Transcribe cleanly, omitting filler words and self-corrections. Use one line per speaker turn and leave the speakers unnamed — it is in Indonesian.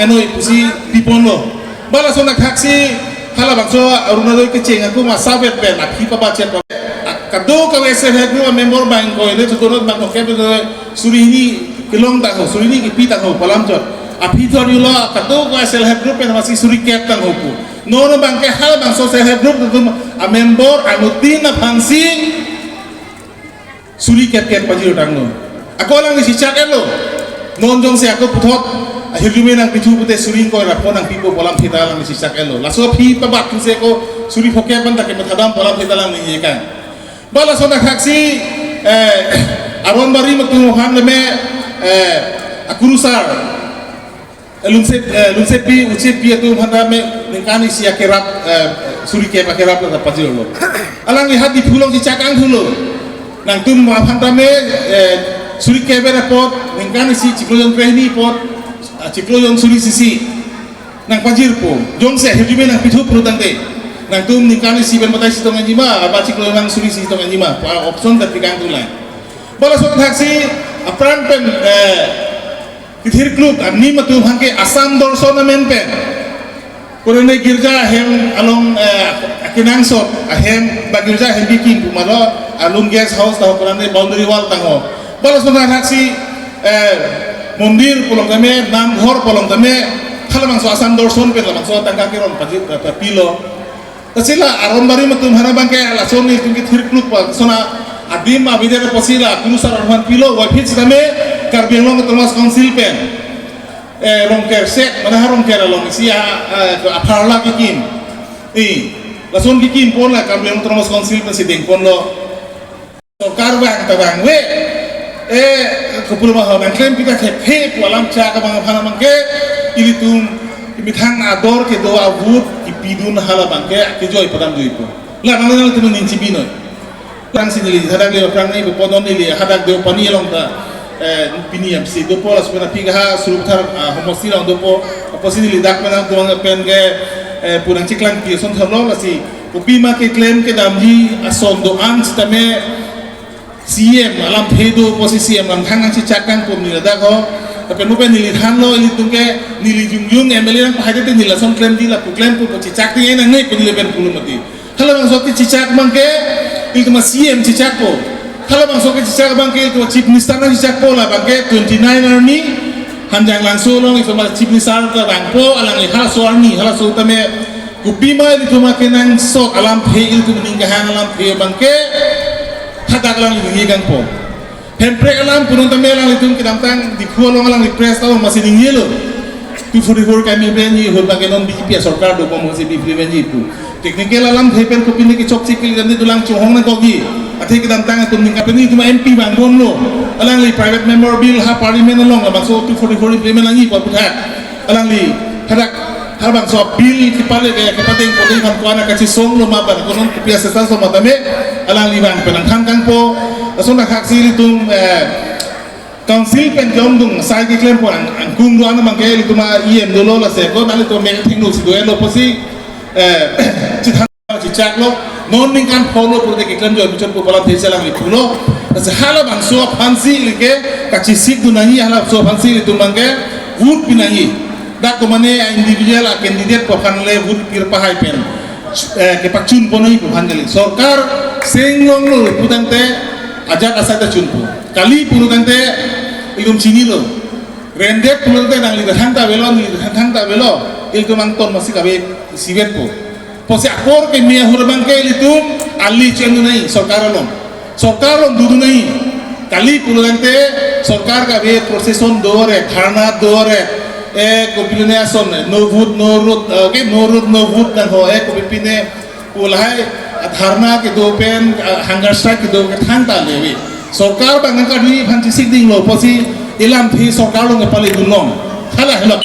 anoi pusi pipon lo bala sona kaksi hala bangso arunadoi kecing aku masabet ben api pa bacet kado ka wese hekru member bank ko ile tuturut bank ko kebe suri ini kilong tak suri ini kipita ko palam jot api to yulo kado ka sel hekru pen masih suri cap tang hoku nono bank ke hal bangso sel hekru tutum a member anutin na pangsi suri cap pajiro tangno aku lang ni sicak elo non jong se aku putot hirdume nang pitu pute suri ko rapon nang pipo polam kita lang ni sicak elo laso pi pabat se ko suri phoke ban tak ke thadam polam kita lang ni kan bala sona kaksi aron bari matu hanme akurusar lunse pi uche pi tu haname ningkani sia kerap suri ke kerap ta pajiro lo alang lihat di pulong di cakang dulu nang tum haname suri ke berapot ningkani si cikloyon trehni pot cikloyon suri sisi nang pajir po jongse hidume nang pitu prutante nang tum ningkani si ben matai sitong anjima aba cikloyon nang suri sitong anjima option dat pikang tulai bala sot haksi apran pen kithir klub ani matu hangke asam dorson men pen korone girja hem along akinang sot ahem bagirja hem bikin kumaro alung guest house tahu korane boundary wall tango bala sot haksi mondir polong tame nam hor polong tame khala mangso asam dorson pen mangso tangka kiron pilo tasila aron bari matum hana bangke ala soni tung kithir klub sona adim abidere posila kurusar arman pilo wafit sitame karbiang long Thomas Council pen rongker set mana rongker long sia apharla kikim lason kikim pola karbiang Thomas Council pen sideng pon lo sokar bang tabang we kupul mah bang klaim pita khe polam cha ka bang phana mangke ilitum imithang ador ke do avut ipidun hala bangke ke joy padam duipo la nang tumun incibino Prang sinili hadak leo prang ni podon ni hadak deo pani long ta piniam si dopo la supena piga surutar homosila dopo posinili dak menang tuang pen ge purang ciklang ki son thalo la si upima ke claim ke damji ason do an stame CM alam phedo posisi CM lam thang si cakang pum ni dak ho tapi nupe nili thanlo ili tungke nili jungjung MLA nang hajate nila son claim di la claim pu cicak ti nang nei penile ben pulumati hala bang sokti cicak mangke itu masih CM cicak po kalau bang soke cicak bangke itu chief minister na cicak po lah bangke 29 army hanjang langsung long itu mas chief minister ke bangpo alang lihat soalni hala so tame kupima itu makinan sok alam phe itu meninggahan alam phe bangke hadak lang ini gang po hempre alam punong tame lang itu kedamtang di kuolong alang di press tahu masih ninggilo tu furi kami benji hur bangke non BJP सरकार do komo se BJP benji itu teknikal alam hepen kopini ki chok chikil dan tulang chuhong na kogi athi ki dam tang tum ning kapeni tuma MP bang bonlo alang li private member bill ha parliament long la so 244 implement langi pa putha alang li hadak har bang so bill ki pale ke pateng podeng kan kuana ka chi song lo ma ban konon ki piasa sa so matame alang li bang penang kang po asona khaksi tum council pen jomdung sai ki claim po ang kung do ana mangke tuma IM dolo la se ko nali to meng thingno si do elo posi cicak lo non ningkan follow pur de iklan jo bicara pola desa lang lipulo sehala bang so fancy like kacisik dunani hala so fancy itu mangke wood pinangi dak komane individual candidate pokan le wood pir pahai pen ke pacun ponoi ko hangali sarkar senglong lo putante ajak asada chunpu kali purutante ilum chini lo rendet purutante nang li hanta belo itu mangton masih kabe siwet po pose akor ke mia hurban ke litum ali chendu nahi sarkar lom dudu nahi kali pulante sarkar ka be proseson dore dharna dore kopilune ason no vote no root okay no root no vote na ho kopipine pulhai dharna ke do pen hunger strike ke do ke thanta lewi sarkar bang ka dui phanchi sikding lo posi ilam phi sarkar lo ngapali dunlong khala